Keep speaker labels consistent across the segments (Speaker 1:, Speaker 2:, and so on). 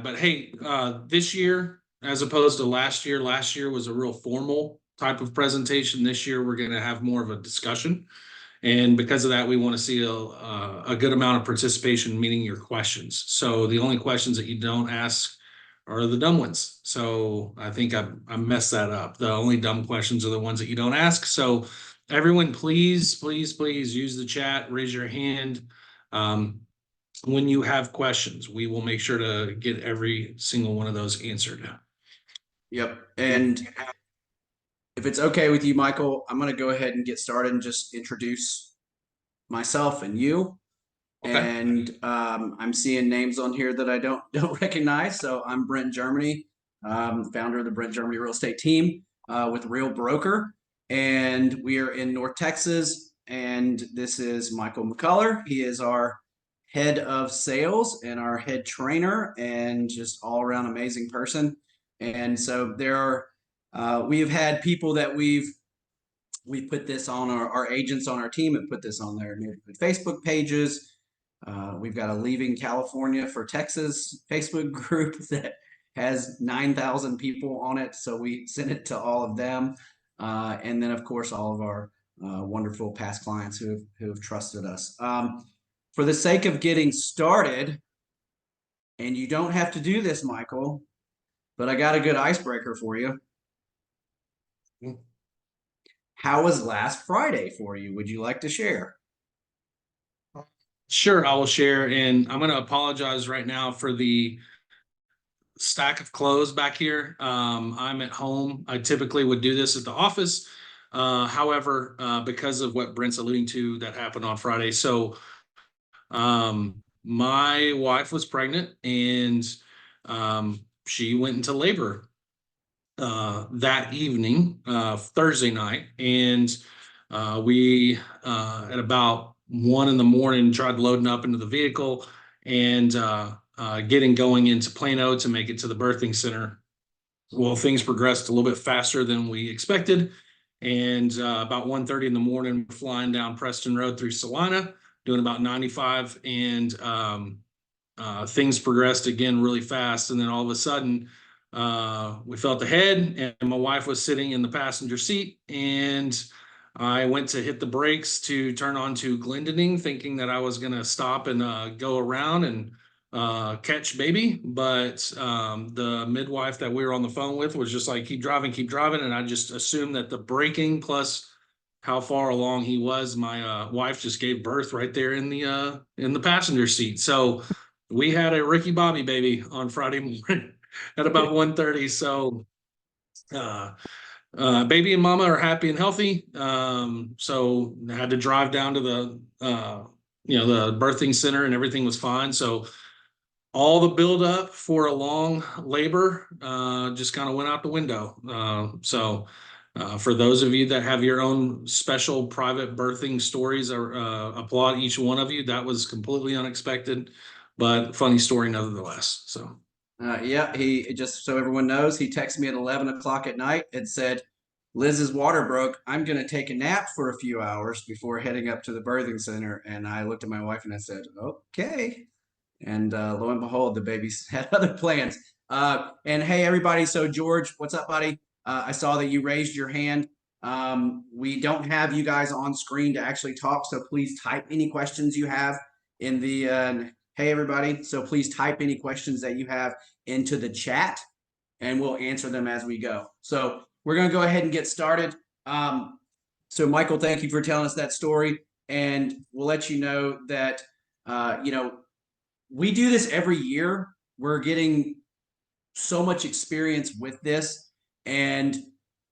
Speaker 1: but hey, this year, as opposed to last year was a real formal type of presentation. This year, we're going to have more of a discussion. And because of that, we want to see a good amount of participation, meaning your questions. So the only questions that you don't ask are the dumb ones. So I think I messed that up. The only dumb questions are the ones that you don't ask. So everyone, please, please, please use the chat, raise your hand. When you have questions, we will make sure to get every single one of those answered.
Speaker 2: Yep. And if it's okay with you, Michael, I'm going to go ahead and get started and just introduce myself and you.
Speaker 1: Okay.
Speaker 2: And I'm seeing names on here that I don't recognize. So I'm Brent Germany, founder of the Brent Germany Real Estate Team with Real Broker, and we are in North Texas. And this is Michael McCullough. He is our head of sales and our head trainer, and just all around amazing person. And so we have had people that we've put this on our agents on our team have put this on their Facebook pages. We've got a Leaving California for Texas Facebook group that has 9,000 people on it. So we send it to all of them. And then, of course, all of our wonderful past clients who have trusted us. For the sake of getting started, and you don't have to do this, Michael, but I got a good icebreaker for you. How was last Friday for you? Would you like to share?
Speaker 1: Sure, I will share. And I'm going to apologize right now for the stack of clothes back here. I'm at home. I typically would do this at the office. However, because of what Brent's alluding to, that happened on Friday. So my wife was pregnant, and she went into labor that evening, Thursday night. And we, at about 1 a.m, tried loading up into the vehicle and getting going into Plano to make it to the birthing center. Well, things progressed a little bit faster than we expected. And about 1:30 in the morning, flying down Preston Road through Salina, doing about 95. And things progressed again really fast. And then all of a sudden, we felt the head, and my wife was sitting in the passenger seat, and I went to hit the brakes to turn onto Glendening, thinking that I was going to stop and go around and catch baby. But the midwife that we were on the phone with was just like, keep driving. And I just assumed that the braking plus how far along he was, my wife just gave birth right there in the passenger seat. So we had a Ricky Bobby baby on Friday morning at about 1:30. So baby and mama are happy and healthy. So I had to drive down to the the birthing center, and everything was fine. So all the build up for a long labor just kind of went out the window. For those of you that have your own special private birthing stories, I applaud each one of you. That was completely unexpected, but funny story nevertheless. So.
Speaker 2: Yeah, he just so everyone knows, he texted me at 11 o'clock at night and said, Liz's water broke. I'm going to take a nap for a few hours before heading up to the birthing center. And I looked at my wife and I said, okay. And lo and behold, the baby's had other plans. And hey, everybody. So, George, what's up, buddy? I saw that you raised your hand. We don't have you guys on screen to actually talk. So please type any questions you have in the hey, everybody. So please type any questions that you have into the chat, and we'll answer them as we go. So we're going to go ahead and get started. So Michael, thank you for telling us that story. And we'll let you know that, we do this every year. We're getting so much experience with this, and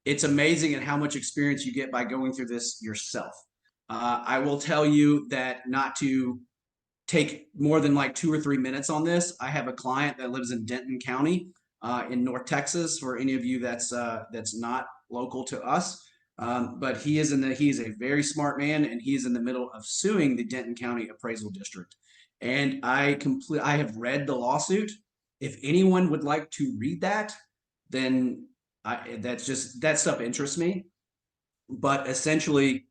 Speaker 2: it's amazing at how much experience you get by going through this yourself. I will tell you that not to take more than like 2 or 3 minutes on this. I have a client that lives in Denton County in North Texas. For any of you that's not local to us, but he is a very smart man, and he's in the middle of suing the Denton County Appraisal District. And I have read the lawsuit. If anyone would like to read that, then that stuff interests me. But essentially,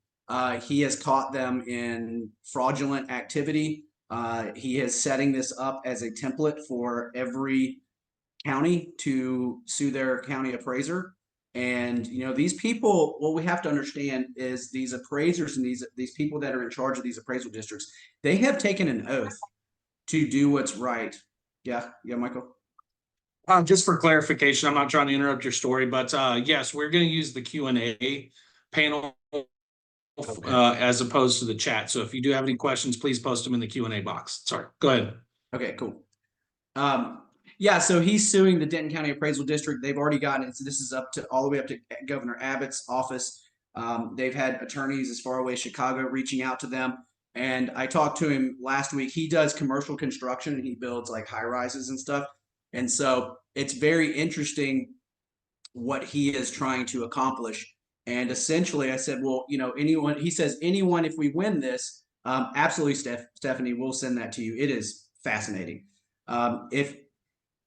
Speaker 2: he has caught them in fraudulent activity. He is setting this up as a template for every county to sue their county appraiser. And these people, what we have to understand is these appraisers and these people that are in charge of these appraisal districts, they have taken an oath to do what's right. Yeah, Michael.
Speaker 1: Just for clarification, I'm not trying to interrupt your story, but yes, we're going to use the Q&A panel as opposed to the chat. So if you do have any questions, please post them in the Q&A box. Sorry, go ahead.
Speaker 2: Okay, cool. Yeah, so he's suing the Denton County Appraisal District. They've already gotten it. So this is up to all the way up to Governor Abbott's office. They've had attorneys as far away as Chicago reaching out to them. And I talked to him last week. He does commercial construction and he builds like high rises and stuff. And so it's very interesting what he is trying to accomplish. And essentially, I said, well, anyone, he says, anyone, if we win this, absolutely, Stephanie, we'll send that to you. It is fascinating. If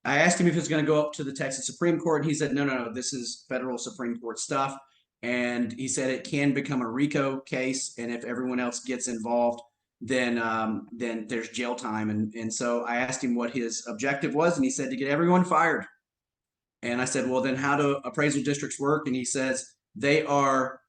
Speaker 2: I asked him if it's going to go up to the Texas Supreme Court, and he said, no, this is federal Supreme Court stuff. And he said it can become a RICO case, and if everyone else gets involved, then there's jail time. And so I asked him what his objective was, and he said to get everyone fired. And I said, well, then how do appraisal districts work? And he says they are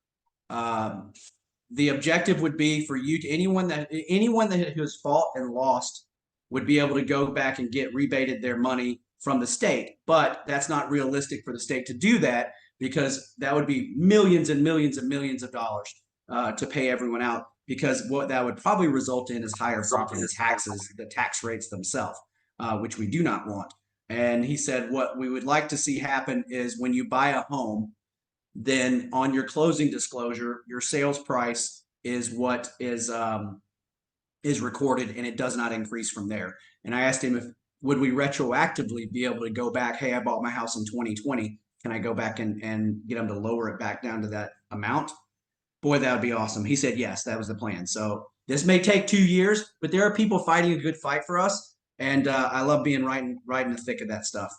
Speaker 2: the objective would be for you to anyone that has fought and lost would be able to go back and get rebated their money from the state. But that's not realistic for the state to do that, because that would be millions and millions and millions of dollars to pay everyone out, because what that would probably result in is higher property taxes, the tax rates themselves, which we do not want. And he said what we would like to see happen is when you buy a home, then on your closing disclosure, your sales price is what is recorded, and it does not increase from there. And I asked him if would we retroactively be able to go back, hey, I bought my house in 2020. Can I go back and get them to lower it back down to that amount? Boy, that would be awesome. He said, yes, that was the plan. So this may take 2 years, but there are people fighting a good fight for us. And I love being right in the thick of that stuff.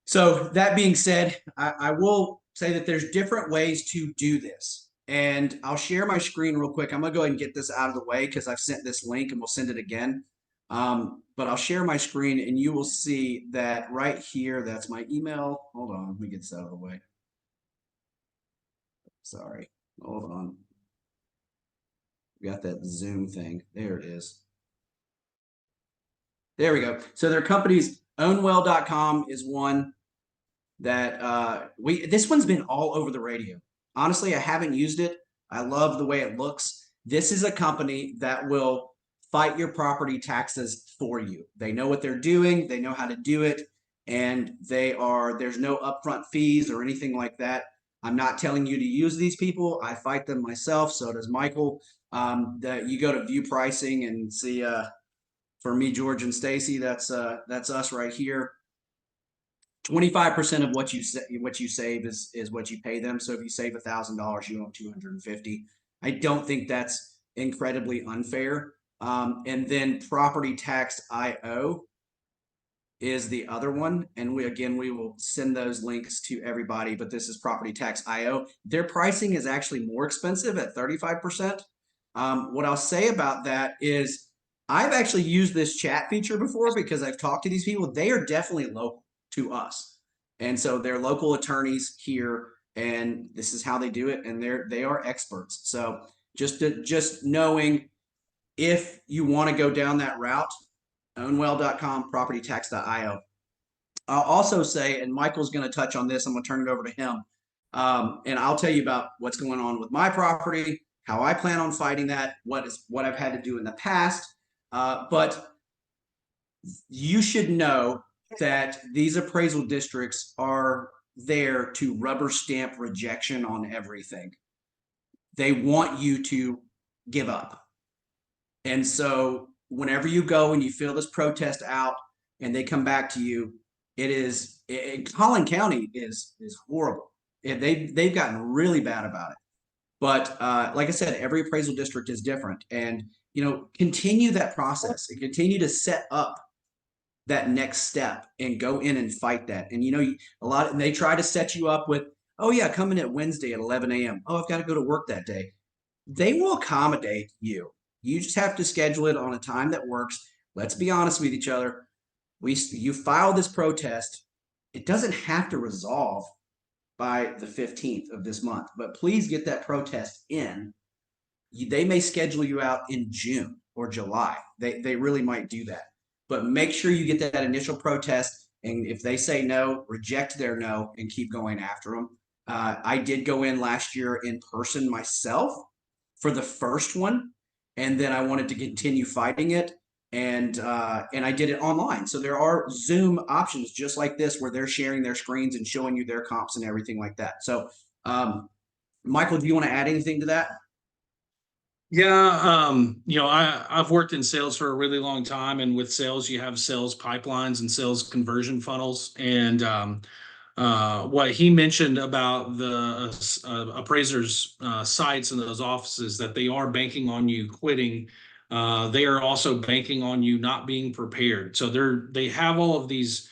Speaker 2: So that being said, I will say that there's different ways to do this. And I'll share my screen real quick. I'm going to go ahead and get this out of the way because I've sent this link and we'll send it again. But I'll share my screen and you will see that right here, that's my email. Hold on, let me get this out of the way. Sorry, hold on. We got that Zoom thing. There it is. There we go. So their company's ownwell.com is one that this one's been all over the radio. Honestly, I haven't used it. I love the way it looks. This is a company that will fight your property taxes for you. They know what they're doing. They know how to do it. And there's no upfront fees or anything like that. I'm not telling you to use these people. I fight them myself. So does Michael. You go to view pricing and see, for me, George and Stacy, that's us right here. 25% of what you save is what you pay them. So if you save $1,000, you owe $250. I don't think that's incredibly unfair. And then Property Tax IO is the other one. And we will send those links to everybody, but this is Property Tax IO. Their pricing is actually more expensive at 35%. What I'll say about that is I've actually used this chat feature before because I've talked to these people. They are definitely local to us. And so they're local attorneys here, and this is how they do it. And they are experts. So just knowing if you want to go down that route, ownwell.com, propertytax.io. I'll also say, and Michael's going to touch on this, I'm going to turn it over to him. And I'll tell you about what's going on with my property, how I plan on fighting that, what I've had to do in the past. But you should know that these appraisal districts are there to rubber stamp rejection on everything. They want you to give up. And so whenever you go and you fill this protest out and they come back to you, Collin County is horrible. They've gotten really bad about it. But like I said, every appraisal district is different. And continue that process and continue to set up that next step and go in and fight that. And and they try to set you up with, oh yeah, come in at Wednesday at 11 a.m. Oh, I've got to go to work that day. They will accommodate you. You just have to schedule it on a time that works. Let's be honest with each other. you file this protest. It doesn't have to resolve by the 15th of this month, but please get that protest in. They may schedule you out in June or July. They really might do that. But make sure you get that initial protest. And if they say no, reject their no and keep going after them. I did go in last year in person myself for the first one, and then I wanted to continue fighting it, and I did it online. So there are Zoom options just like this where they're sharing their screens and showing you their comps and everything like that. So, Michael, do you want to add anything to that?
Speaker 1: Yeah, I've worked in sales for a really long time, and with sales, you have sales pipelines and sales conversion funnels. And what he mentioned about the appraisers' sites and those offices, that they are banking on you quitting. They are also banking on you not being prepared. So they have all of these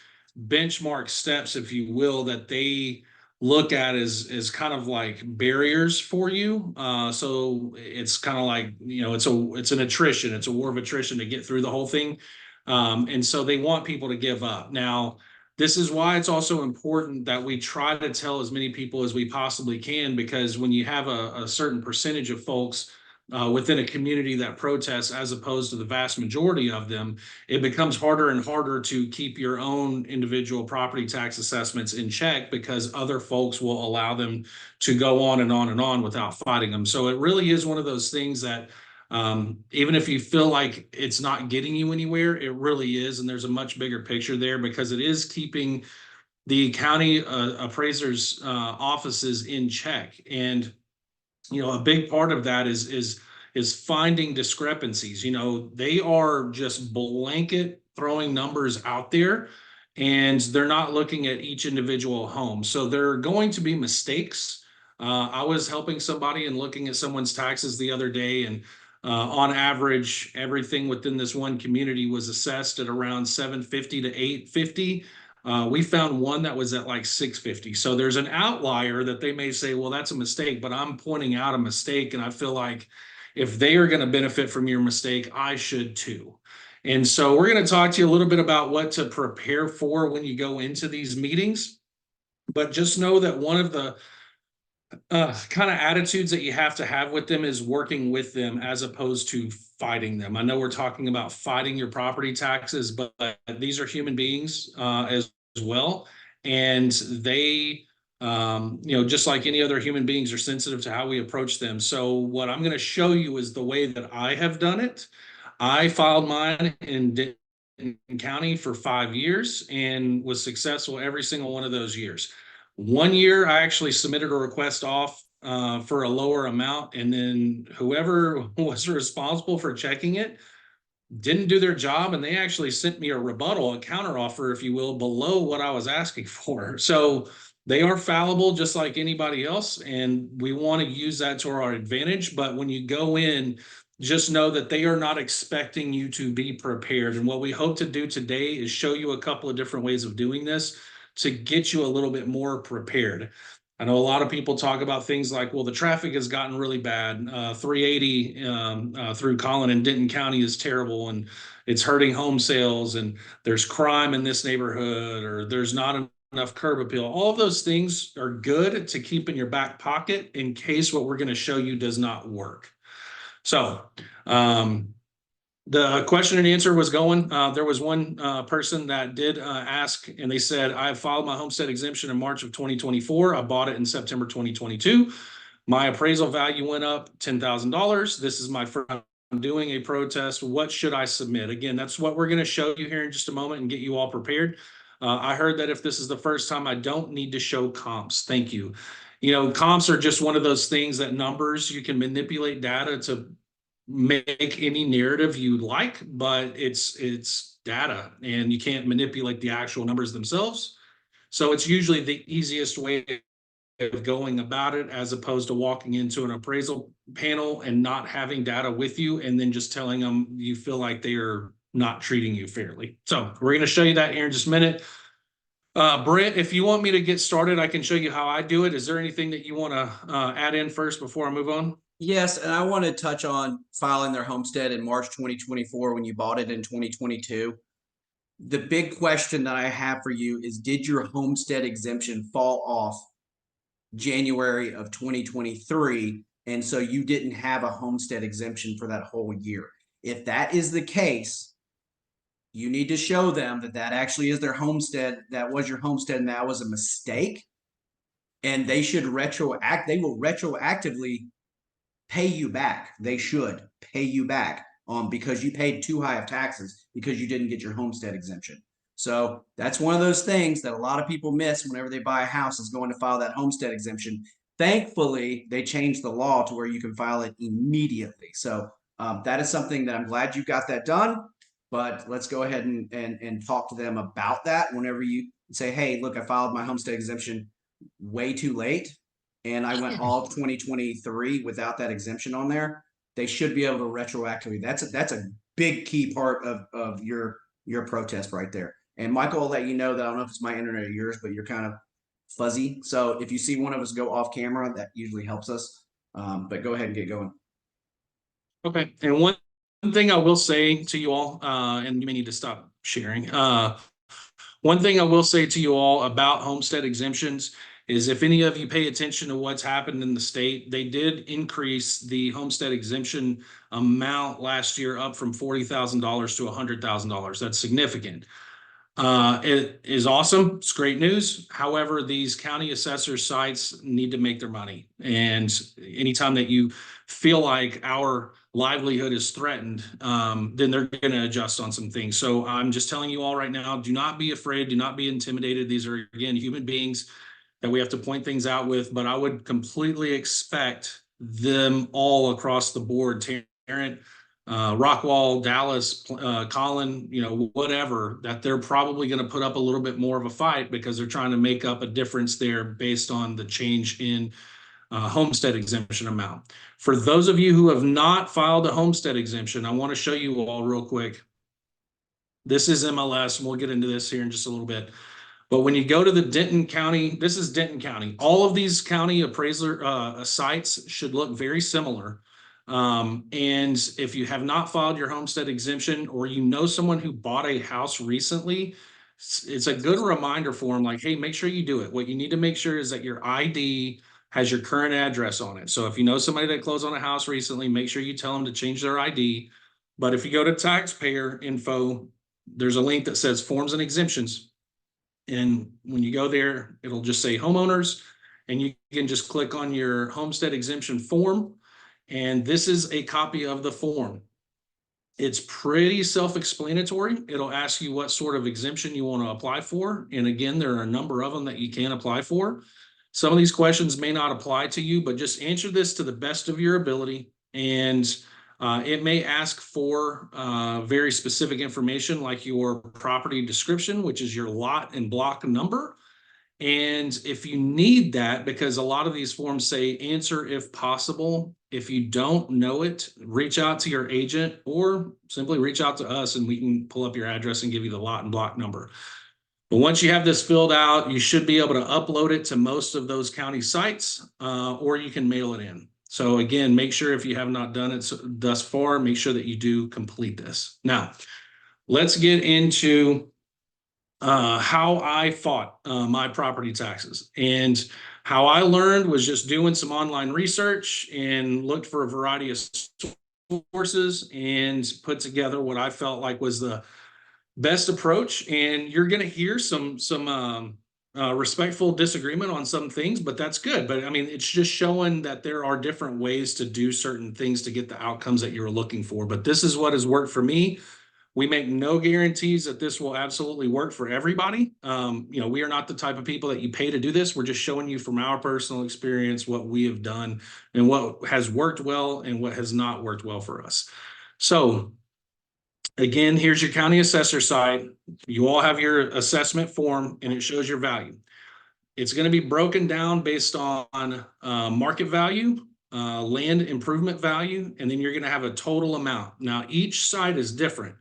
Speaker 1: benchmark steps, if you will, that they look at as kind of like barriers for you. So it's kind of like, it's an attrition, it's a war of attrition to get through the whole thing. And so they want people to give up. Now, this is why it's also important that we try to tell as many people as we possibly can, because when you have a certain percentage of folks within a community that protests, as opposed to the vast majority of them, it becomes harder and harder to keep your own individual property tax assessments in check, because other folks will allow them to go on and on and on without fighting them. So it really is one of those things that even if you feel like it's not getting you anywhere, it really is. And there's a much bigger picture there, because it is keeping the county appraisers offices in check. And a big part of that is finding discrepancies. They are just blanket throwing numbers out there, and they're not looking at each individual home. So there are going to be mistakes. I was helping somebody and looking at someone's taxes the other day, and on average, everything within this one community was assessed at around 750 to 850. We found one that was at like 650. So there's an outlier that they may say, well, that's a mistake, but I'm pointing out a mistake. And I feel like if they are going to benefit from your mistake, I should too. And so we're going to talk to you a little bit about what to prepare for when you go into these meetings. But just know that one of the kind of attitudes that you have to have with them is working with them as opposed to fighting them. I know we're talking about fighting your property taxes, but these are human beings as well. And they, just like any other human beings, are sensitive to how we approach them. So what I'm going to show you is the way that I have done it. I filed mine in Denton County for 5 years and was successful every single one of those years. One year, I actually submitted a request off for a lower amount, and then whoever was responsible for checking it didn't do their job, and they actually sent me a rebuttal, a counteroffer, if you will, below what I was asking for. So they are fallible just like anybody else, and we want to use that to our advantage. But when you go in, just know that they are not expecting you to be prepared. And what we hope to do today is show you a couple of different ways of doing this to get you a little bit more prepared. I know a lot of people talk about things like, well, the traffic has gotten really bad. 380 through Collin and Denton County is terrible, and it's hurting home sales, and there's crime in this neighborhood, or there's not enough curb appeal. All of those things are good to keep in your back pocket in case what we're going to show you does not work. So the question and answer was going. There was one person that did ask, and they said, I filed my homestead exemption in March of 2024. I bought it in September 2022. My appraisal value went up $10,000. This is my first time doing a protest. What should I submit? Again, that's what we're going to show you here in just a moment and get you all prepared. I heard that if this is the first time, I don't need to show comps. Thank you. Comps are just one of those things, that numbers, you can manipulate data to make any narrative you like, but it's data, and you can't manipulate the actual numbers themselves. So it's usually the easiest way of going about it, as opposed to walking into an appraisal panel and not having data with you, and then just telling them you feel like they are not treating you fairly. So we're going to show you that here in just a minute. Brent, if you want me to get started, I can show you how I do it. Is there anything that you want to add in first before I move on?
Speaker 2: Yes, and I want to touch on filing their homestead in March 2024 when you bought it in 2022. The big question that I have for you is, did your homestead exemption fall off January of 2023? And so you didn't have a homestead exemption for that whole year. If that is the case, you need to show them that that actually is their homestead. That was your homestead and that was a mistake. And they should they will retroactively pay you back. They should pay you back because you paid too high of taxes because you didn't get your homestead exemption. So that's one of those things that a lot of people miss whenever they buy a house, is going to file that homestead exemption. Thankfully, they changed the law to where you can file it immediately. So that is something that I'm glad you got that done. But let's go ahead and talk to them about that whenever you say, hey, look, I filed my homestead exemption way too late and I went all 2023 without that exemption on there. They should be able to retroactively. That's a big key part of your protest right there. And Michael will let you know that I don't know if it's my internet or yours, but you're kind of fuzzy. So if you see one of us go off camera, that usually helps us. But go ahead and get going.
Speaker 1: Okay. And one thing I will say to you all, and you may need to stop sharing. One thing I will say to you all about homestead exemptions is, if any of you pay attention to what's happened in the state, they did increase the homestead exemption amount last year up from $40,000 to $100,000. That's significant. It is awesome. It's great news. However, these county assessor sites need to make their money. And anytime that you feel like our livelihood is threatened, then they're going to adjust on some things. So I'm just telling you all right now, do not be afraid. Do not be intimidated. These are, again, human beings that we have to point things out with. But I would completely expect them all across the board, Tarrant, Rockwall, Dallas, Colin, whatever, that they're probably going to put up a little bit more of a fight because they're trying to make up a difference there based on the change in homestead exemption amount. For those of you who have not filed a homestead exemption, I want to show you all real quick. This is MLS, and we'll get into this here in just a little bit. But when you go to the Denton County, this is Denton County. All of these county appraiser sites should look very similar. And if you have not filed your homestead exemption, or you know someone who bought a house recently, it's a good reminder for them, like, hey, make sure you do it. What you need to make sure is that your ID has your current address on it. So if you know somebody that closed on a house recently, make sure you tell them to change their ID. But if you go to taxpayer info, there's a link that says forms and exemptions. And when you go there, it'll just say homeowners, and you can just click on your homestead exemption form. And this is a copy of the form. It's pretty self-explanatory. It'll ask you what sort of exemption you want to apply for. And again, there are a number of them that you can apply for. Some of these questions may not apply to you, but just answer this to the best of your ability. And it may ask for very specific information, like your property description, which is your lot and block number. And if you need that, because a lot of these forms say answer if possible, if you don't know it, reach out to your agent or simply reach out to us and we can pull up your address and give you the lot and block number. But once you have this filled out, you should be able to upload it to most of those county sites, or you can mail it in. So again, make sure, if you have not done it thus far, make sure that you do complete this. Now, let's get into how I fought my property taxes. And how I learned was just doing some online research and looked for a variety of sources and put together what I felt like was the best approach. And you're going to hear some respectful disagreement on some things, but that's good. But I mean, it's just showing that there are different ways to do certain things to get the outcomes that you're looking for. But this is what has worked for me. We make no guarantees that this will absolutely work for everybody. We are not the type of people that you pay to do this. We're just showing you from our personal experience what we have done and what has worked well and what has not worked well for us. So again, here's your county assessor site. You all have your assessment form and it shows your value. It's going to be broken down based on market value, land improvement value, and then you're going to have a total amount. Now, each site is different.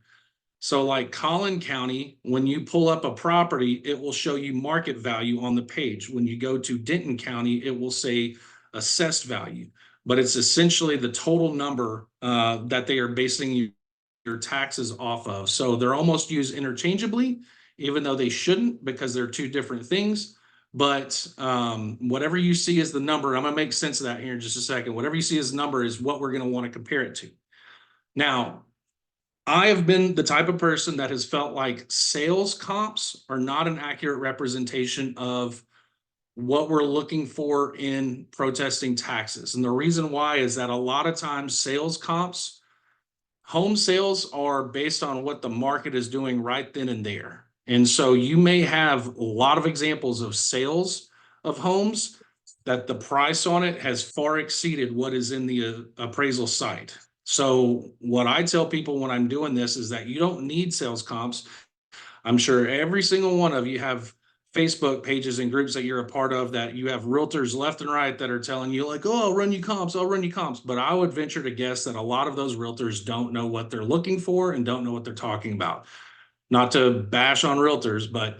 Speaker 1: So like Collin County, when you pull up a property, it will show you market value on the page. When you go to Denton County, it will say assessed value, but it's essentially the total number that they are basing your taxes off of. So they're almost used interchangeably, even though they shouldn't, because they're two different things. But whatever you see as the number, I'm gonna make sense of that here in just a second. Whatever you see as the number is what we're gonna want to compare it to. Now, I have been the type of person that has felt like sales comps are not an accurate representation of what we're looking for in protesting taxes. And the reason why is that a lot of times sales comps, home sales are based on what the market is doing right then and there. And so you may have a lot of examples of sales of homes that the price on it has far exceeded what is in the appraisal site. So what I tell people when I'm doing this is that you don't need sales comps. I'm sure every single one of you have Facebook pages and groups that you're a part of that you have realtors left and right that are telling you like, oh, I'll run you comps, I'll run you comps. But I would venture to guess that a lot of those realtors don't know what they're looking for and don't know what they're talking about. Not to bash on realtors, but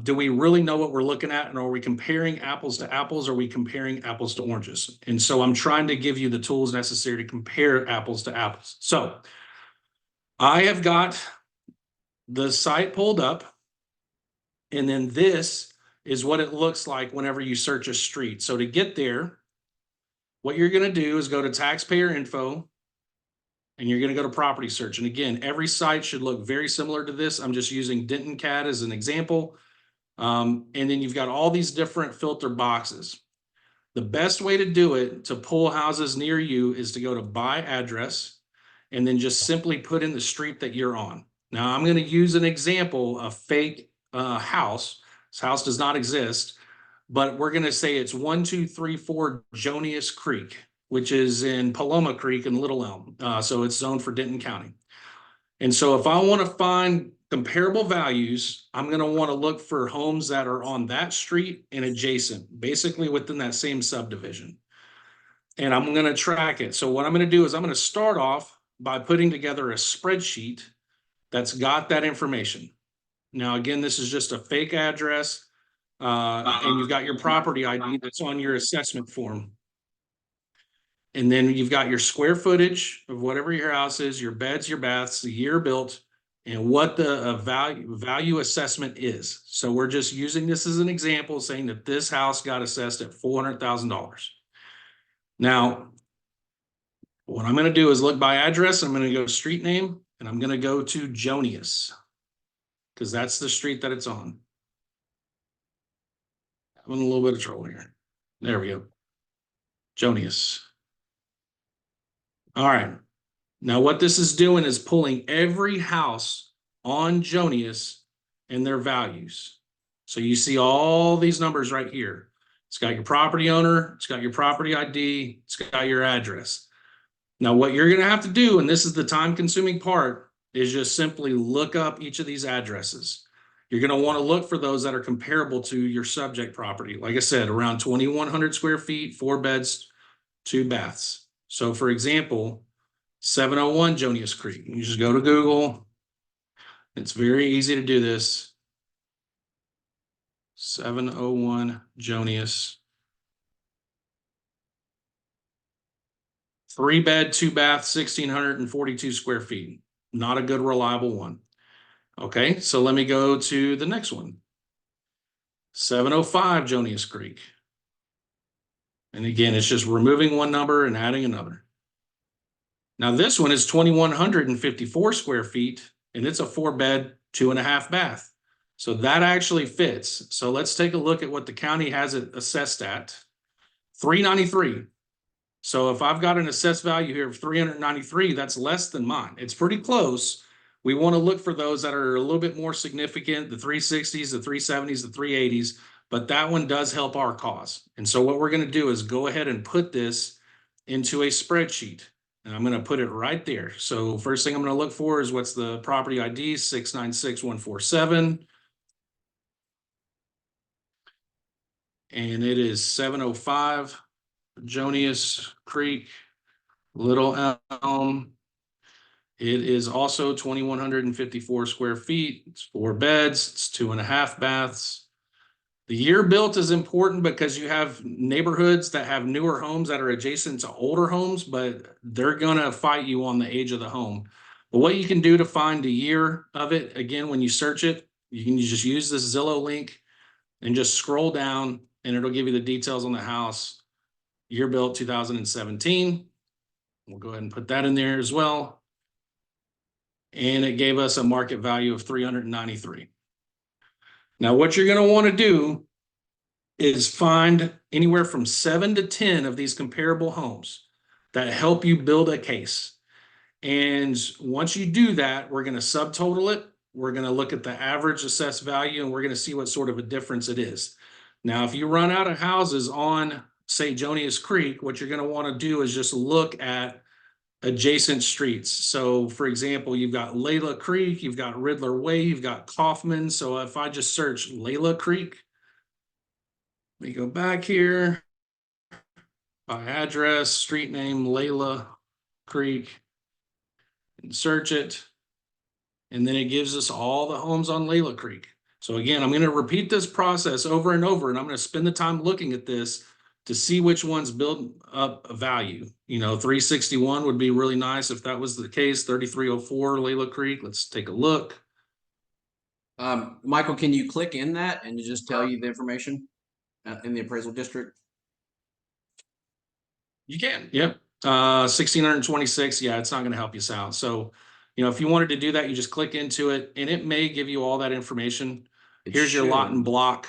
Speaker 1: do we really know what we're looking at? And are we comparing apples to apples? Or are we comparing apples to oranges? And so I'm trying to give you the tools necessary to compare apples to apples. So I have got the site pulled up. And then this is what it looks like whenever you search a street. So to get there, what you're going to do is go to taxpayer info and you're going to go to property search. And again, every site should look very similar to this. I'm just using Denton CAD as an example. And then you've got all these different filter boxes. The best way to do it to pull houses near you is to go to by address and then just simply put in the street that you're on. Now I'm going to use an example, a fake house. This house does not exist, but we're going to say it's 1234 Jonius Creek, which is in Paloma Creek in Little Elm. So it's zoned for Denton County. And so if I want to find comparable values, I'm going to want to look for homes that are on that street and adjacent, basically within that same subdivision. And I'm going to track it. So what I'm going to do is I'm going to start off by putting together a spreadsheet that's got that information. Now, again, this is just a fake address, and you've got your property ID that's on your assessment form. And then you've got your square footage of whatever your house is, your beds, your baths, the year built, and what the value assessment is. So we're just using this as an example, saying that this house got assessed at $400,000. Now, what I'm going to do is look by address. I'm going to go street name, and I'm going to go to Jonius, because that's the street that it's on. Having a little bit of trouble here. There we go. Jonius. All right. Now what this is doing is pulling every house on Jonius and their values. So you see all these numbers right here. It's got your property owner, it's got your property ID, it's got your address. Now what you're going to have to do, and this is the time-consuming part, is just simply look up each of these addresses. You're going to want to look for those that are comparable to your subject property. Like I said, around 2,100 square feet, 4 beds, 2 baths. So for example, 701 Jonius Creek. You just go to Google. It's very easy to do this. 701 Jonius. 3 bed, 2 bath, 1,642 square feet. Not a good, reliable one. Okay, so let me go to the next one. 705 Jonius Creek. And again, it's just removing one number and adding another. Now this one is 2,154 square feet, and it's a 4 bed, 2.5 bath. So that actually fits. So let's take a look at what the county has it assessed at. 393. So if I've got an assessed value here of 393, that's less than mine. It's pretty close. We want to look for those that are a little bit more significant, the 360s, the 370s, the 380s, but that one does help our cause. And so what we're going to do is go ahead and put this into a spreadsheet, and I'm going to put it right there. So first thing I'm going to look for is what's the property ID, 696147. And it is 705 Jonius Creek, Little Elm. It is also 2,154 square feet. It's 4 beds. It's 2.5 baths. The year built is important because you have neighborhoods that have newer homes that are adjacent to older homes, but they're going to fight you on the age of the home. But what you can do to find the year of it, again, when you search it, you can just use this Zillow link and just scroll down and it'll give you the details on the house. Year built 2017. We'll go ahead and put that in there as well. And it gave us a market value of 393. Now, what you're going to want to do is find anywhere from 7 to 10 of these comparable homes that help you build a case. And once you do that, we're going to subtotal it. We're going to look at the average assessed value and we're going to see what sort of a difference it is. Now, if you run out of houses on, say, Jonius Creek, what you're going to want to do is just look at adjacent streets. So for example, you've got Layla Creek, you've got Riddler Way, you've got Kaufman. So if I just search Layla Creek, let me go back here by address, street name, Layla Creek, and search it. And then it gives us all the homes on Layla Creek. So again, I'm going to repeat this process over and over, and I'm going to spend the time looking at this to see which ones build up a value. 361 would be really nice if that was the case. 3304 Layla Creek. Let's take a look.
Speaker 2: Michael, can you click in that and just tell you the information in the appraisal district?
Speaker 1: You can. Yep. 1626. Yeah, it's not going to help you out. So, if you wanted to do that, you just click into it and it may give you all that information. Here's your lot and block.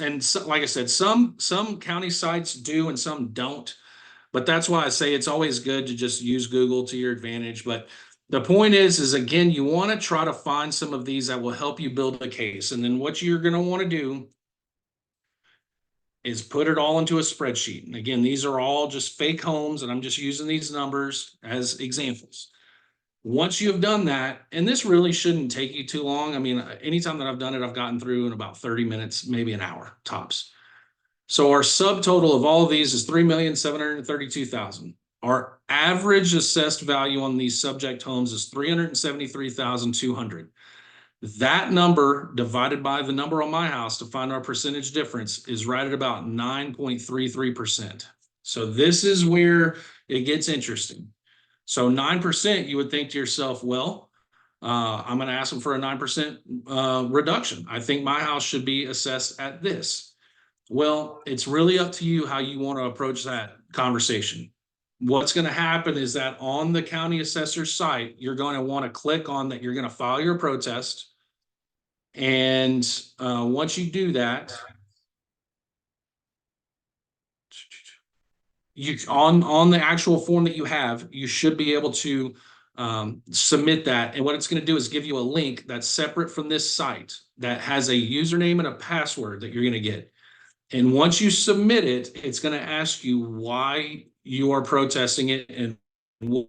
Speaker 1: And so, like I said, some county sites do and some don't, but that's why I say it's always good to just use Google to your advantage. But the point is again, you want to try to find some of these that will help you build a case. And then what you're going to want to do is put it all into a spreadsheet. And again, these are all just fake homes and I'm just using these numbers as examples. Once you've done that, and this really shouldn't take you too long. I mean, anytime that I've done it, I've gotten through in about 30 minutes, maybe an hour tops. So our subtotal of all of these is 3,732,000. Our average assessed value on these subject homes is 373,200. That number divided by the number on my house to find our percentage difference is right at about 9.33%. So this is where it gets interesting. So 9%, you would think to yourself, well, I'm going to ask them for a 9% reduction. I think my house should be assessed at this. Well, it's really up to you how you want to approach that conversation. What's going to happen is that on the county assessor's site, you're going to want to click on that. You're going to file your protest. And once you do that, you on the actual form that you have, you should be able to submit that. And what it's going to do is give you a link that's separate from this site that has a username and a password that you're going to get. And once you submit it, it's going to ask you why you are protesting it and what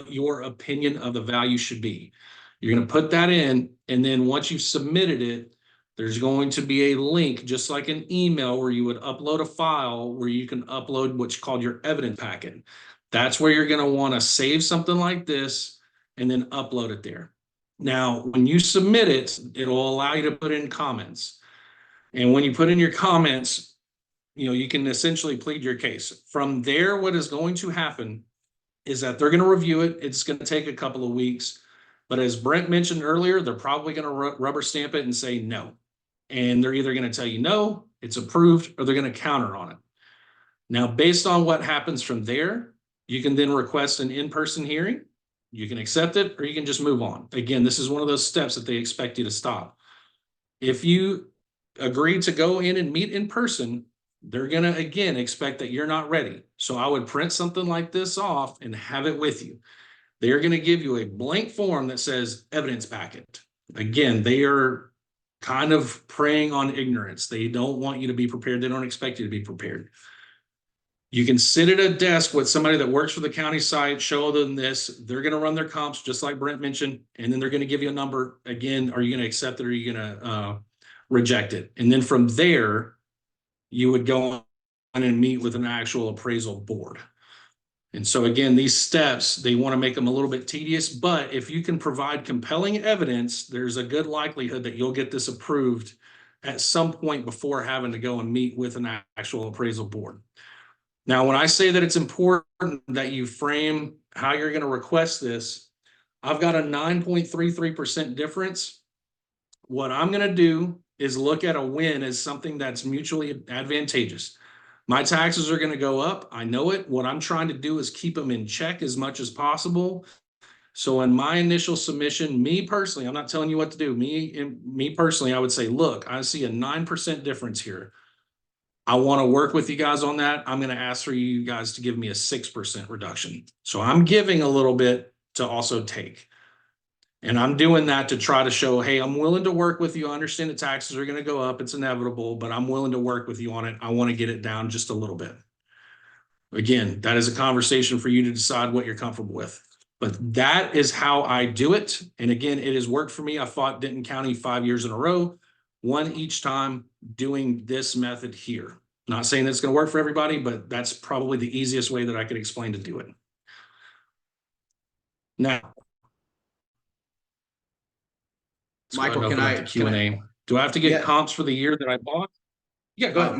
Speaker 1: your opinion of the value should be. You're going to put that in, and then once you've submitted it, there's going to be a link, just like an email, where you would upload a file where you can upload what's called your evidence packet. That's where you're going to want to save something like this and then upload it there. Now, when you submit it, it'll allow you to put in comments. And when you put in your comments, you can essentially plead your case. From there, what is going to happen is that they're going to review it. It's going to take a couple of weeks. But as Brent mentioned earlier, they're probably going to rubber stamp it and say no. And they're either going to tell you no, it's approved, or they're going to counter on it. Now, based on what happens from there, you can then request an in-person hearing. You can accept it, or you can just move on. Again, this is one of those steps that they expect you to stop. If you agree to go in and meet in person, they're going to, again, expect that you're not ready. So I would print something like this off and have it with you. They're going to give you a blank form that says evidence packet. Again, they are kind of preying on ignorance. They don't want you to be prepared. They don't expect you to be prepared. You can sit at a desk with somebody that works for the county site, show them this. They're going to run their comps, just like Brent mentioned, and then they're going to give you a number. Again, are you going to accept it or are you going to reject it? And then from there, you would go on and meet with an actual appraisal board. And so again, these steps, they want to make them a little bit tedious, but if you can provide compelling evidence, there's a good likelihood that you'll get this approved at some point before having to go and meet with an actual appraisal board. Now, when I say that it's important that you frame how you're going to request this, I've got a 9.33% difference. What I'm going to do is look at a win as something that's mutually advantageous. My taxes are going to go up. I know it. What I'm trying to do is keep them in check as much as possible. So in my initial submission, me personally, I'm not telling you what to do. Me personally, I would say, look, I see a 9% difference here. I want to work with you guys on that. I'm going to ask for you guys to give me a 6% reduction. So I'm giving a little bit to also take. And I'm doing that to try to show, hey, I'm willing to work with you. I understand the taxes are going to go up. It's inevitable, but I'm willing to work with you on it. I want to get it down just a little bit. Again, that is a conversation for you to decide what you're comfortable with. But that is how I do it. And again, it has worked for me. I fought Denton County 5 years in a row, won each time doing this method here. Not saying that's going to work for everybody, but that's probably the easiest way that I could explain to do it. Now,
Speaker 2: Michael,
Speaker 1: open up the Q&A. Do I have to get comps for the year that I bought? Yeah, go ahead.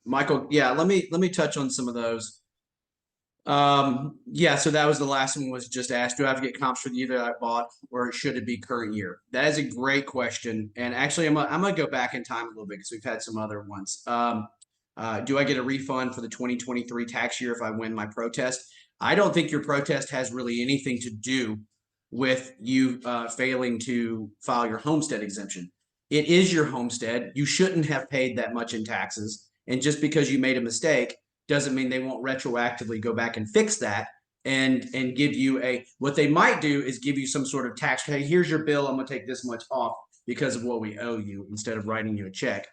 Speaker 2: Michael, yeah, let me touch on some of those. Yeah, so that was the last one, was just asked, do I have to get comps for the year that I bought, or should it be current year? That is a great question. And actually, I'm gonna go back in time a little bit because we've had some other ones. Do I get a refund for the 2023 tax year if I win my protest? I don't think your protest has really anything to do with you failing to file your homestead exemption. It is your homestead. You shouldn't have paid that much in taxes. And just because you made a mistake doesn't mean they won't retroactively go back and fix that and give you a, what they might do is give you some sort of tax. Hey, here's your bill. I'm going to take this much off because of what we owe you, instead of writing you a check.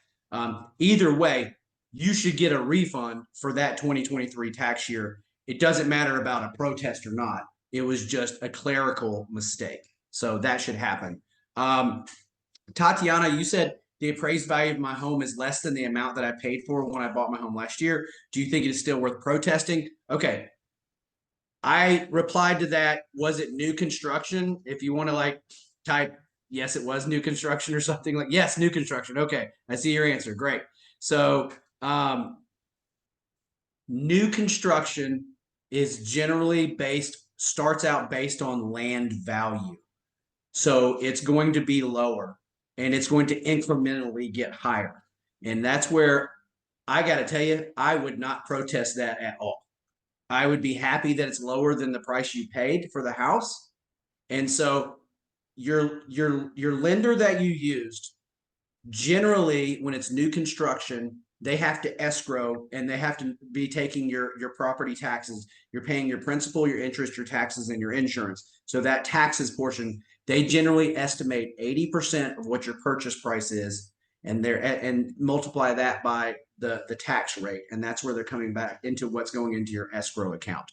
Speaker 2: Either way, you should get a refund for that 2023 tax year. It doesn't matter about a protest or not. It was just a clerical mistake. So that should happen. Tatiana, you said the appraised value of my home is less than the amount that I paid for when I bought my home last year. Do you think it is still worth protesting? Okay. I replied to that. Was it new construction? If you want to like type, yes, it was new construction or something, like, yes, new construction. Okay. I see your answer. Great. So, new construction is generally starts out based on land value. So it's going to be lower and it's going to incrementally get higher. And that's where I got to tell you, I would not protest that at all. I would be happy that it's lower than the price you paid for the house. And so your lender that you used, generally when it's new construction, they have to escrow and they have to be taking your property taxes. You're paying your principal, your interest, your taxes, and your insurance. So that taxes portion, they generally estimate 80% of what your purchase price is, and multiply that by the tax rate, and that's where they're coming back into what's going into your escrow account.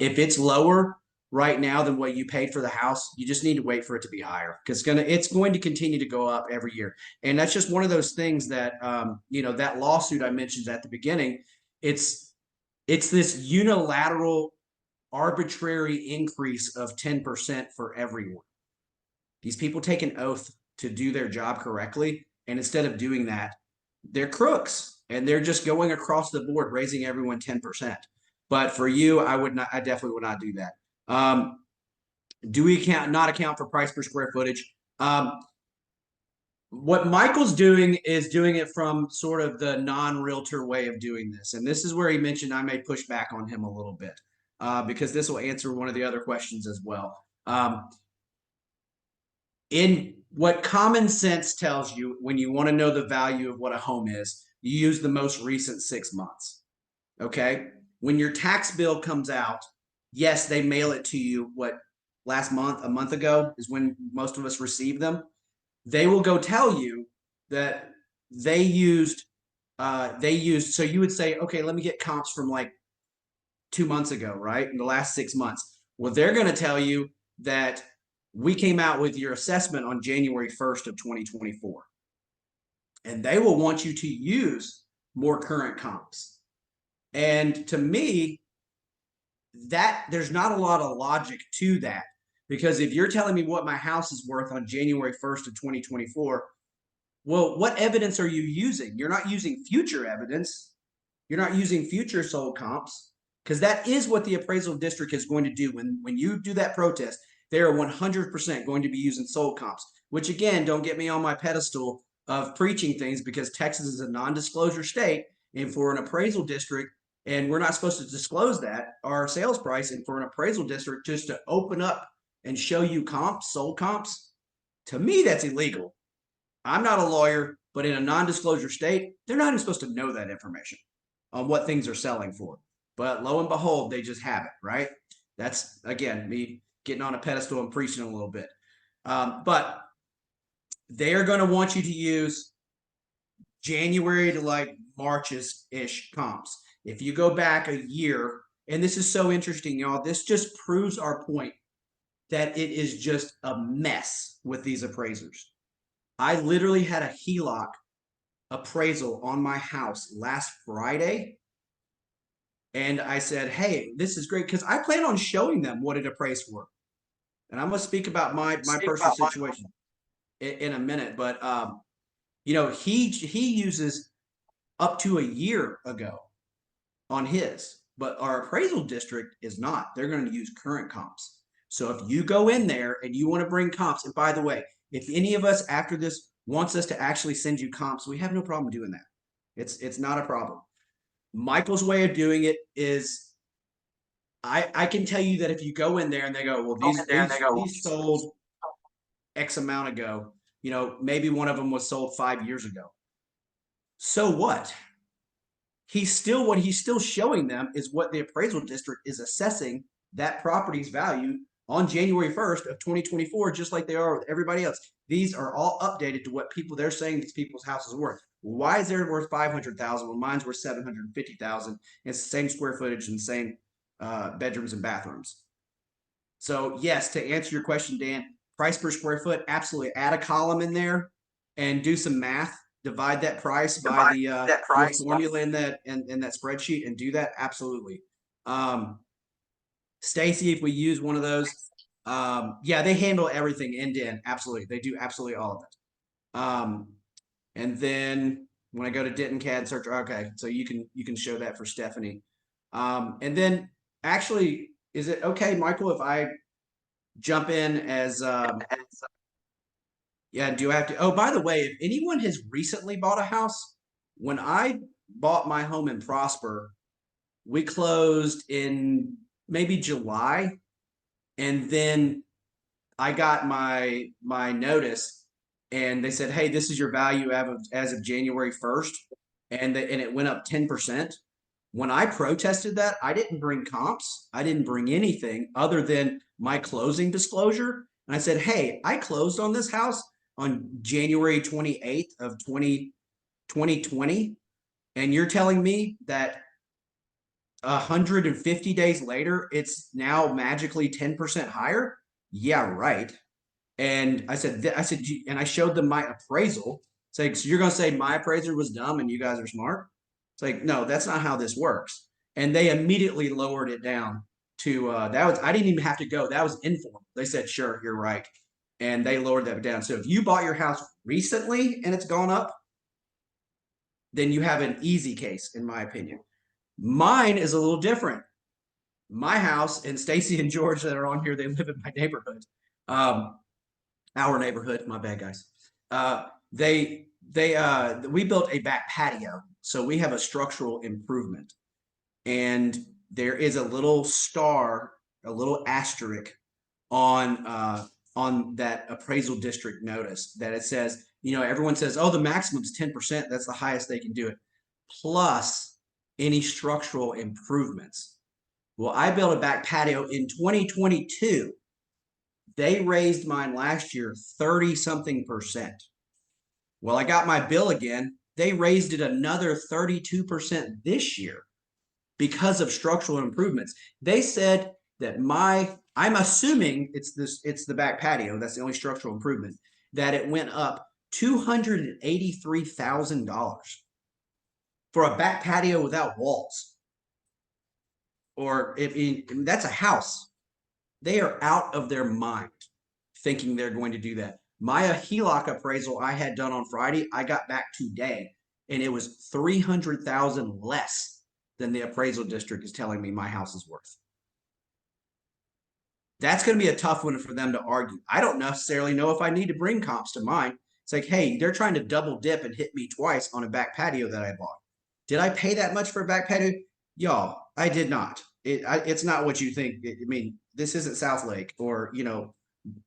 Speaker 2: If it's lower right now than what you paid for the house, you just need to wait for it to be higher, because it's going to continue to go up every year. And that's just one of those things that that lawsuit I mentioned at the beginning, it's this unilateral arbitrary increase of 10% for everyone. These people take an oath to do their job correctly, and instead of doing that, they're crooks and they're just going across the board raising everyone 10%. But for you, I definitely would not do that. Do we not account for price per square footage? What Michael's doing is doing it from sort of the non-realtor way of doing this. And this is where he mentioned I may push back on him a little bit, because this will answer one of the other questions as well. In what common sense tells you, when you want to know the value of what a home is, you use the most recent 6 months. Okay. When your tax bill comes out, yes, they mail it to you. Last month, a month ago is when most of us receive them. They will go tell you that they used, so you would say, okay, let me get comps from like 2 months ago, right? In the last 6 months. Well, they're going to tell you that we came out with your assessment on January 1st of 2024. And they will want you to use more current comps. And to me, that there's not a lot of logic to that, because if you're telling me what my house is worth on January 1st of 2024, well, what evidence are you using? You're not using future evidence. You're not using future sold comps, because that is what the appraisal district is going to do. When you do that protest, they are 100% going to be using sold comps, which again, don't get me on my pedestal of preaching things, because Texas is a non-disclosure state. And for an appraisal district, and we're not supposed to disclose that, our sales price, and for an appraisal district just to open up and show you comps, sold comps, to me, that's illegal. I'm not a lawyer, but in a non-disclosure state, they're not even supposed to know that information on what things are selling for. But lo and behold, they just have it, right? That's, again, me getting on a pedestal and preaching a little bit. But they are going to want you to use January to like March's-ish comps. If you go back a year, and this is so interesting, y'all, this just proves our point that it is just a mess with these appraisers. I literally had a HELOC appraisal on my house last Friday. And I said, hey, this is great, because I plan on showing them what it appraised for. And I'm going to speak about my personal situation in a minute. But, you know, he uses up to a year ago on his, but our appraisal district is not. They're going to use current comps. So if you go in there and you want to bring comps, and by the way, if any of us after this wants us to actually send you comps, we have no problem doing that. It's not a problem. Michael's way of doing it is, I can tell you that if you go in there and they go, well, these sold X amount ago, you know, maybe one of them was sold 5 years ago. So what? What he's still showing them is what the appraisal district is assessing that property's value on January 1st of 2024, just like they are with everybody else. These are all updated to what they're saying these people's houses are worth. Why is theirs worth 500,000 when mine's worth 750,000? It's the same square footage and same bedrooms and bathrooms. So yes, to answer your question, Dan, price per square foot, absolutely. Add a column in there and do some math. Divide that price by the formula in that spreadsheet and do that. Absolutely. Stacy, if we use one of those, yeah, they handle everything end to end. Absolutely. They do absolutely all of it. And then when I go to Denton CAD search, okay, so you can show that for Stephanie. And then actually, is it okay, Michael, if I jump in as yeah, do I have to? Oh, by the way, if anyone has recently bought a house, when I bought my home in Prosper, we closed in maybe July, and then I got my notice, and they said, "Hey, this is your value as of January 1st," and it went up 10%. When I protested that, I didn't bring comps. I didn't bring anything other than my closing disclosure. And I said, hey, I closed on this house on January 28th of 2020. And you're telling me that 150 days later, it's now magically 10% higher? Yeah, right. And I said, and I showed them my appraisal. It's like, so you're going to say my appraiser was dumb and you guys are smart? It's like, no, that's not how this works. And they immediately lowered it down to I didn't even have to go. That was informal. They said, sure, you're right. And they lowered that down. So if you bought your house recently and it's gone up, then you have an easy case, in my opinion. Mine is a little different. My house, and Stacy and George that are on here, they live in my neighborhood. Our neighborhood, my bad, guys. We built a back patio, so we have a structural improvement, and there is a little star, a little asterisk on that appraisal district notice that it says, you know, everyone says, oh, the maximum is 10%. That's the highest they can do it, plus any structural improvements. Well, I built a back patio in 2022. They raised mine last year 30-something%. Well, I got my bill again. They raised it another 32% this year because of structural improvements. They said that I'm assuming it's the back patio. That's the only structural improvement, that it went up $283,000 for a back patio without walls. Or if that's a house. They are out of their mind thinking they're going to do that. My HELOC appraisal I had done on Friday, I got back today, and it was $300,000 less than the appraisal district is telling me my house is worth. That's going to be a tough one for them to argue. I don't necessarily know if I need to bring comps to mine. It's like, hey, they're trying to double dip and hit me twice on a back patio that I bought. Did I pay that much for a back patio? Y'all, I did not. It's not what you think. I mean, this isn't South Lake or,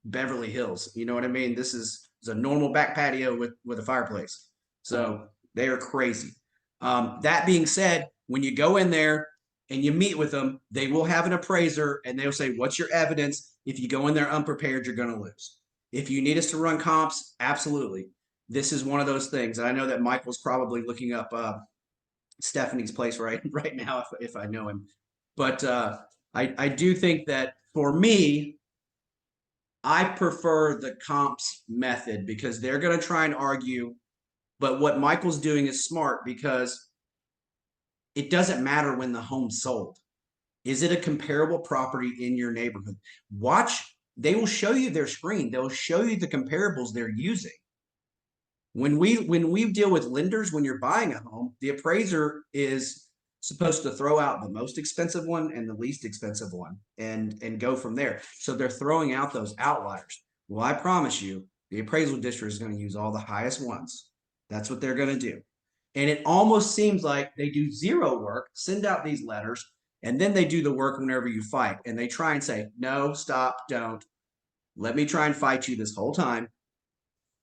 Speaker 2: Beverly Hills. You know what I mean? This is a normal back patio with a fireplace. So they are crazy. That being said, when you go in there and you meet with them, they will have an appraiser and they'll say, what's your evidence? If you go in there unprepared, you're going to lose. If you need us to run comps, absolutely. This is one of those things. And I know that Michael's probably looking up Stephanie's place right now if I know him. But I do think that for me, I prefer the comps method because they're going to try and argue. But what Michael's doing is smart because it doesn't matter when the home's sold. Is it a comparable property in your neighborhood? Watch, they will show you their screen. They'll show you the comparables they're using. When we deal with lenders, when you're buying a home, the appraiser is supposed to throw out the most expensive one and the least expensive one and go from there. So they're throwing out those outliers. Well, I promise you, the appraisal district is going to use all the highest ones. That's what they're going to do. And it almost seems like they do zero work, send out these letters, and then they do the work whenever you fight. And they try and say, no, stop, don't. Let me try and fight you this whole time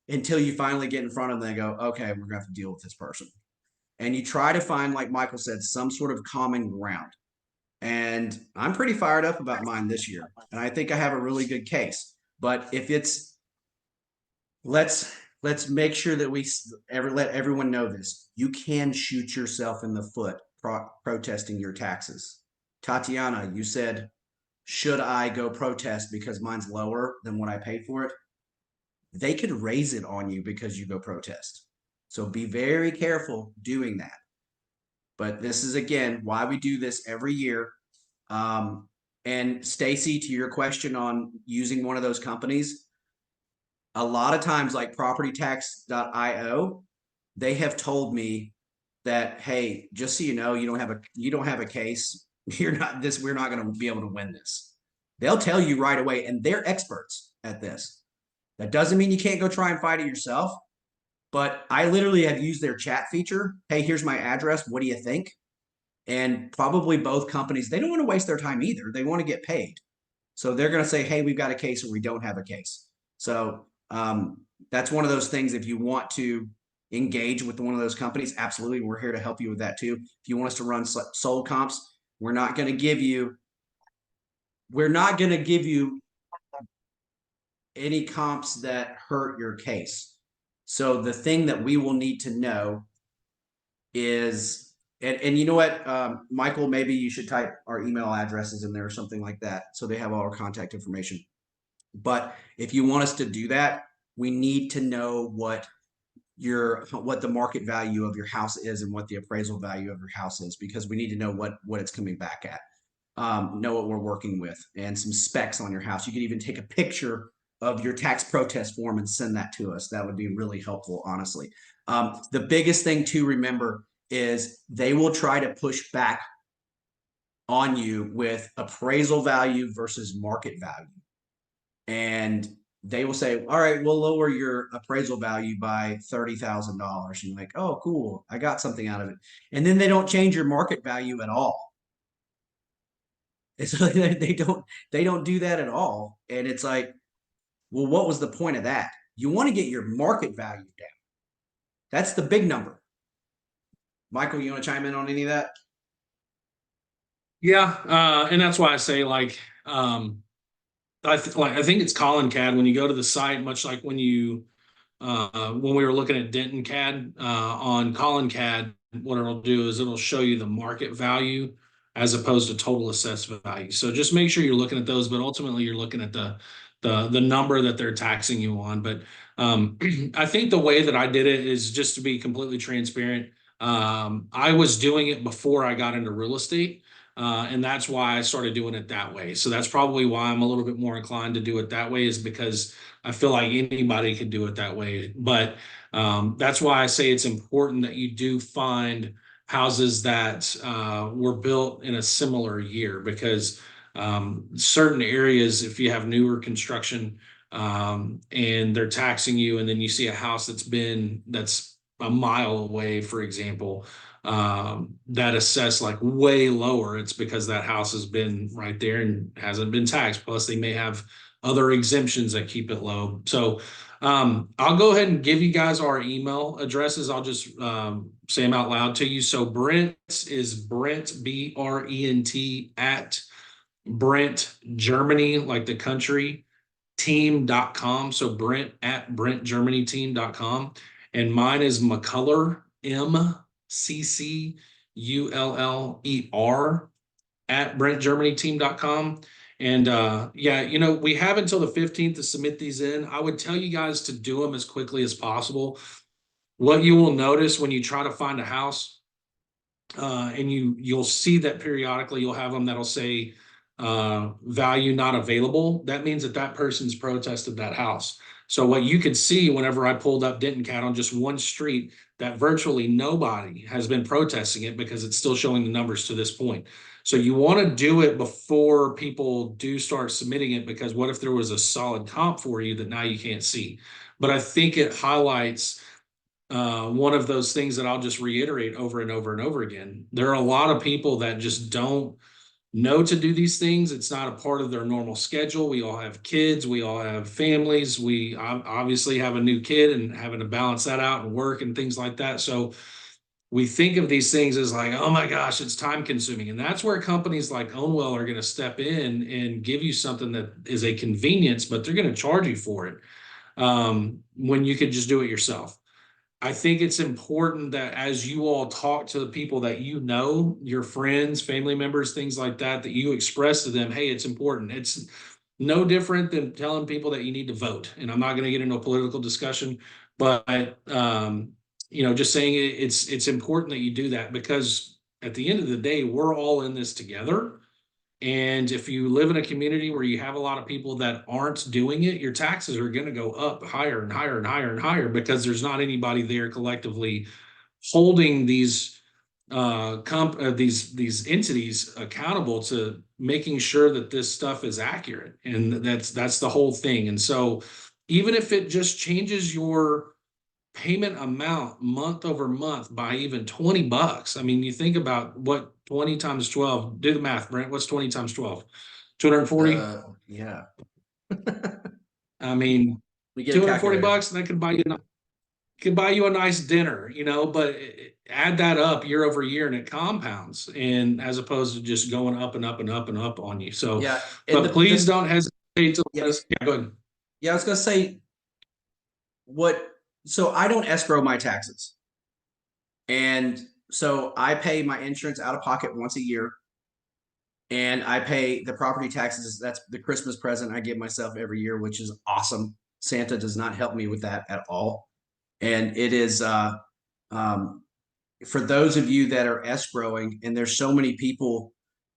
Speaker 2: until you finally get in front of them and they go, okay, we're going to have to deal with this person. And you try to find, like Michael said, some sort of common ground. And I'm pretty fired up about mine this year. And I think I have a really good case. But if it's, let's make sure that we let everyone know this. You can shoot yourself in the foot protesting your taxes. Tatiana, you said, should I go protest because mine's lower than what I paid for it? They could raise it on you because you go protest. So be very careful doing that. But this is, again, why we do this every year. And Stacy, to your question on using one of those companies, a lot of times like propertytax.io, they have told me that, hey, just so you know, you don't have a case. We're not going to be able to win this. They'll tell you right away, and they're experts at this. That doesn't mean you can't go try and fight it yourself. But I literally have used their chat feature. Hey, here's my address. What do you think? And probably both companies, they don't want to waste their time either. They want to get paid. So they're going to say, hey, we've got a case or we don't have a case. So that's one of those things. If you want to engage with one of those companies, absolutely, we're here to help you with that too. If you want us to run sold comps, we're not going to give you any comps that hurt your case. So the thing that we will need to know is, and you know what, Michael, maybe you should type our email addresses in there or something like that, so they have all our contact information. But if you want us to do that, we need to know what the market value of your house is and what the appraisal value of your house is, because we need to know what it's coming back at, know what we're working with, and some specs on your house. You could even take a picture of your tax protest form and send that to us. That would be really helpful, honestly. The biggest thing to remember is they will try to push back on you with appraisal value versus market value. And they will say, all right, we'll lower your appraisal value by $30,000. And you're like, oh, cool, I got something out of it. And then they don't change your market value at all. It's like they don't do that at all. And it's like, well, what was the point of that? You want to get your market value down. That's the big number. Michael, you want to chime in on any of that?
Speaker 1: Yeah, and that's why I say I think it's Colin CAD. When you go to the site, much like when we were looking at Denton CAD on Colin CAD, what it'll do is it'll show you the market value as opposed to total assessed value. So just make sure you're looking at those, but ultimately you're looking at the number that they're taxing you on. But I think the way that I did it is just to be completely transparent. I was doing it before I got into real estate. And that's why I started doing it that way. So that's probably why I'm a little bit more inclined to do it that way, is because I feel like anybody could do it that way. But that's why I say it's important that you do find houses that were built in a similar year, because certain areas, if you have newer construction and they're taxing you, and then you see a house that's a mile away, for example, that assess like way lower, it's because that house has been right there and hasn't been taxed. Plus, they may have other exemptions that keep it low. So I'll go ahead and give you guys our email addresses. I'll just say them out loud to you. So Brent is Brent, BRENT, at Brent Germany, like the country, team.com. So Brent at BrentGermanyTeam.com. And mine is McCuller, MCCULLER, at BrentGermanyTeam.com. And yeah, we have until the 15th to submit these in. I would tell you guys to do them as quickly as possible. What you will notice when you try to find a house, and you'll see that periodically you'll have them that'll say value not available. That means that person's protested that house. So what you could see whenever I pulled up Denton Cat on just one street, that virtually nobody has been protesting it, because it's still showing the numbers to this point. So you want to do it before people do start submitting it, because what if there was a solid comp for you that now you can't see? But I think it highlights one of those things that I'll just reiterate over and over and over again. There are a lot of people that just don't know to do these things. It's not a part of their normal schedule. We all have kids, we all have families. We obviously have a new kid and having to balance that out and work and things like that. So we think of these things as like, oh my gosh, it's time consuming. And that's where companies like Ownwell are going to step in and give you something that is a convenience, but they're going to charge you for it when you could just do it yourself. I think it's important that as you all talk to the people that your friends, family members, things like that, that you express to them, hey, it's important. It's no different than telling people that you need to vote. And I'm not going to get into a political discussion, but just saying it's important that you do that, because at the end of the day, we're all in this together. And if you live in a community where you have a lot of people that aren't doing it, your taxes are going to go up higher and higher and higher and higher, because there's not anybody there collectively holding these these entities accountable to making sure that this stuff is accurate. And that's the whole thing. And so even if it just changes your payment amount month over month by even $20. I mean, you think about what 20 times 12, do the math, Brent. What's 20 times 12? 240?
Speaker 2: Yeah.
Speaker 1: I mean,
Speaker 2: We get a
Speaker 1: 240
Speaker 2: calculator.
Speaker 1: bucks, that could buy you a nice dinner, but add that up year over year and it compounds, and as opposed to just going up and up and up and up on you. So,
Speaker 2: Yeah.
Speaker 1: but please don't hesitate to let us. Yeah, go ahead.
Speaker 2: Yeah, I was gonna say so I don't escrow my taxes. And so I pay my insurance out of pocket once a year. And I pay the property taxes. That's the Christmas present I give myself every year, which is awesome. Santa does not help me with that at all. And it is for those of you that are escrowing, and there's so many people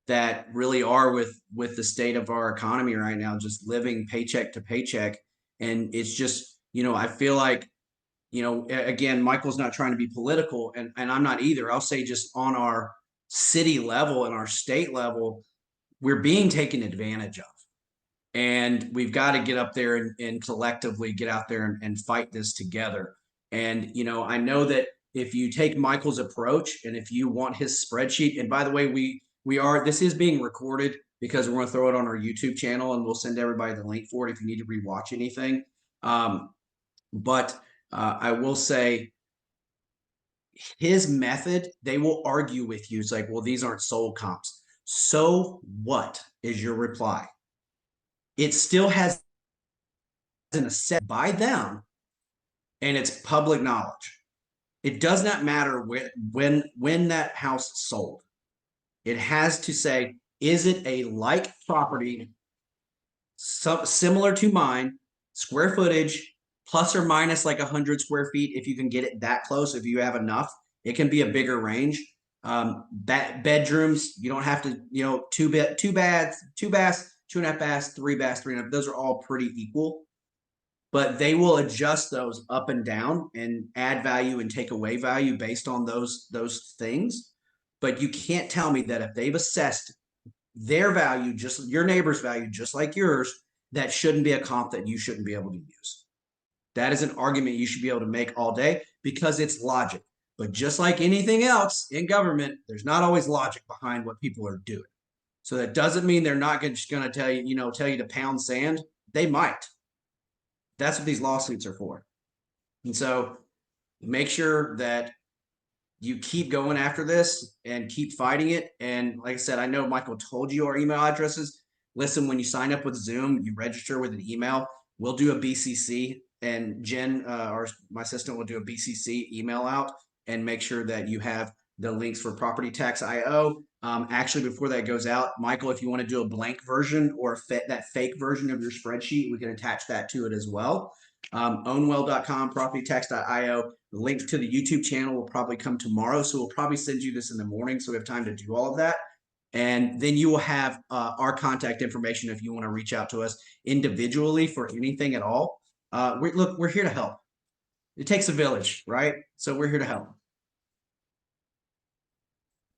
Speaker 2: that really are with the state of our economy right now, just living paycheck to paycheck. And it's just, I feel like, again, Michael's not trying to be political, and I'm not either. I'll say just on our city level and our state level, we're being taken advantage of. And we've got to get up there and collectively get out there and fight this together. And, I know that if you take Michael's approach and if you want his spreadsheet, and by the way, this is being recorded because we're going to throw it on our YouTube channel, and we'll send everybody the link for it if you need to rewatch anything. But I will say his method, they will argue with you. It's like, well, these aren't sold comps. So what is your reply? It still has an asset by them, and it's public knowledge. It does not matter when that house sold. It has to say, is it a like property, similar to mine, square footage, plus or minus like 100 square feet, if you can get it that close, if you have enough. It can be a bigger range. Bedrooms, you don't have to, two baths, 2.5 baths, 3 baths, 3.5. Those are all pretty equal. but they will adjust those up and down and add value and take away value based on those things. But you can't tell me that if they've assessed their value, just your neighbor's value, just like yours, that shouldn't be a comp that you shouldn't be able to use. That is an argument you should be able to make all day because it's logic. But just like anything else in government, there's not always logic behind what people are doing. So that doesn't mean they're not just going to tell you to pound sand. They might. That's what these lawsuits are for. And so make sure that you keep going after this and keep fighting it. And like I said, I know Michael told you our email addresses. Listen, when you sign up with Zoom, you register with an email. We'll do a BCC, and Jen, my assistant, will do a BCC email out and make sure that you have the links for Property Tax IO. Actually, before that goes out, Michael, if you want to do a blank version or that fake version of your spreadsheet, we can attach that to it as well. Ownwell.com, propertytax.io. The link to the YouTube channel will probably come tomorrow, so we'll probably send you this in the morning so we have time to do all of that. And then you will have our contact information if you want to reach out to us individually for anything at all. We're here to help. It takes a village, right? So we're here to help.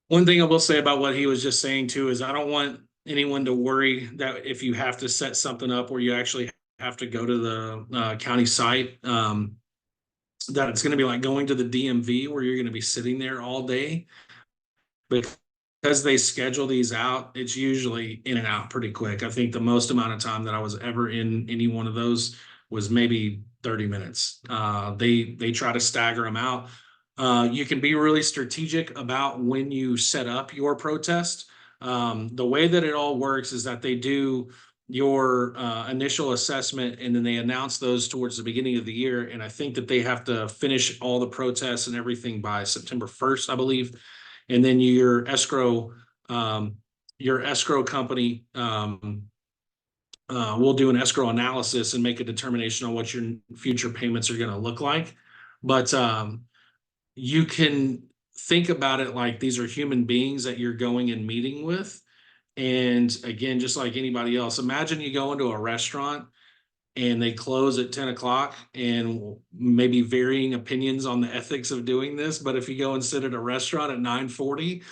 Speaker 1: One thing I will say about what he was just saying too is I don't want anyone to worry that if you have to set something up where you actually have to go to the county site, that it's going to be like going to the DMV where you're going to be sitting there all day. Because they schedule these out, it's usually in and out pretty quick. I think the most amount of time that I was ever in any one of those was maybe 30 minutes. They try to stagger them out. You can be really strategic about when you set up your protest. The way that it all works is that they do your initial assessment and then they announce those towards the beginning of the year. And I think that they have to finish all the protests and everything by September 1st, I believe. And then your escrow company will do an escrow analysis and make a determination on what your future payments are going to look like. But you can think about it like these are human beings that you're going and meeting with. And again, just like anybody else, imagine you go into a restaurant and they close at 10 o'clock and maybe varying opinions on the ethics of doing this. But if you go and sit at a restaurant at 9:40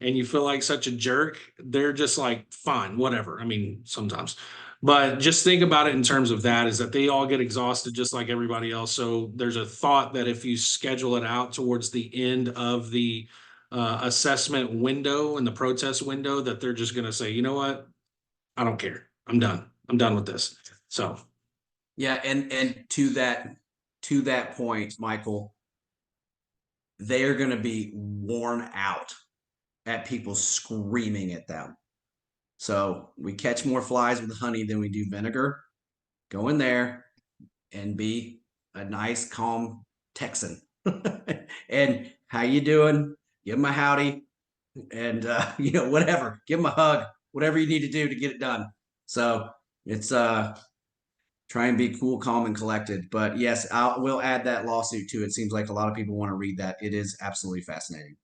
Speaker 1: and you feel like such a jerk, they're just like, fine, whatever. I mean, sometimes, but just think about it in terms of that, is that they all get exhausted just like everybody else. So there's a thought that if you schedule it out towards the end of the assessment window and the protest window, that they're just going to say, you know what? I don't care. I'm done. I'm done with this. So.
Speaker 2: Yeah, and to that point, Michael, they are going to be worn out at people screaming at them. So we catch more flies with honey than we do vinegar. Go in there and be a nice, calm Texan. And how you doing? Give them a howdy, and whatever. Give them a hug. Whatever you need to do to get it done. So it's try and be cool, calm, and collected. But yes, we'll add that lawsuit too. It seems like a lot of people want to read that. It is absolutely fascinating.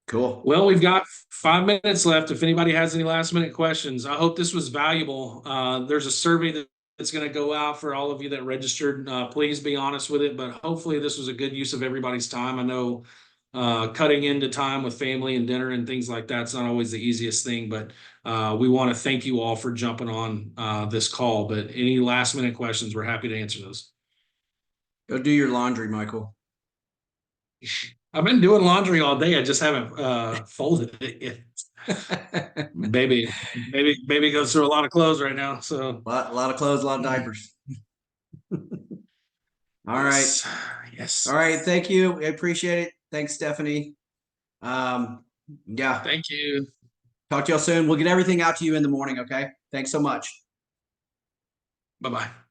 Speaker 2: Cool.
Speaker 1: Well, we've got 5 minutes left. If anybody has any last minute questions, I hope this was valuable. There's a survey that's going to go out for all of you that registered. Please be honest with it, but hopefully this was a good use of everybody's time. I know cutting into time with family and dinner and things like that's not always the easiest thing, but we want to thank you all for jumping on this call. But any last minute questions, we're happy to answer those.
Speaker 2: Go do your laundry, Michael.
Speaker 1: I've been doing laundry all day. I just haven't folded it yet. Baby goes through a lot of clothes right now. So
Speaker 2: a lot of clothes, a lot of diapers. All right.
Speaker 1: Yes.
Speaker 2: All right. Thank you. I appreciate it. Thanks, Stephanie. Yeah.
Speaker 1: Thank you.
Speaker 2: Talk to y'all soon. We'll get everything out to you in the morning. Okay. Thanks so much.
Speaker 1: Bye-bye.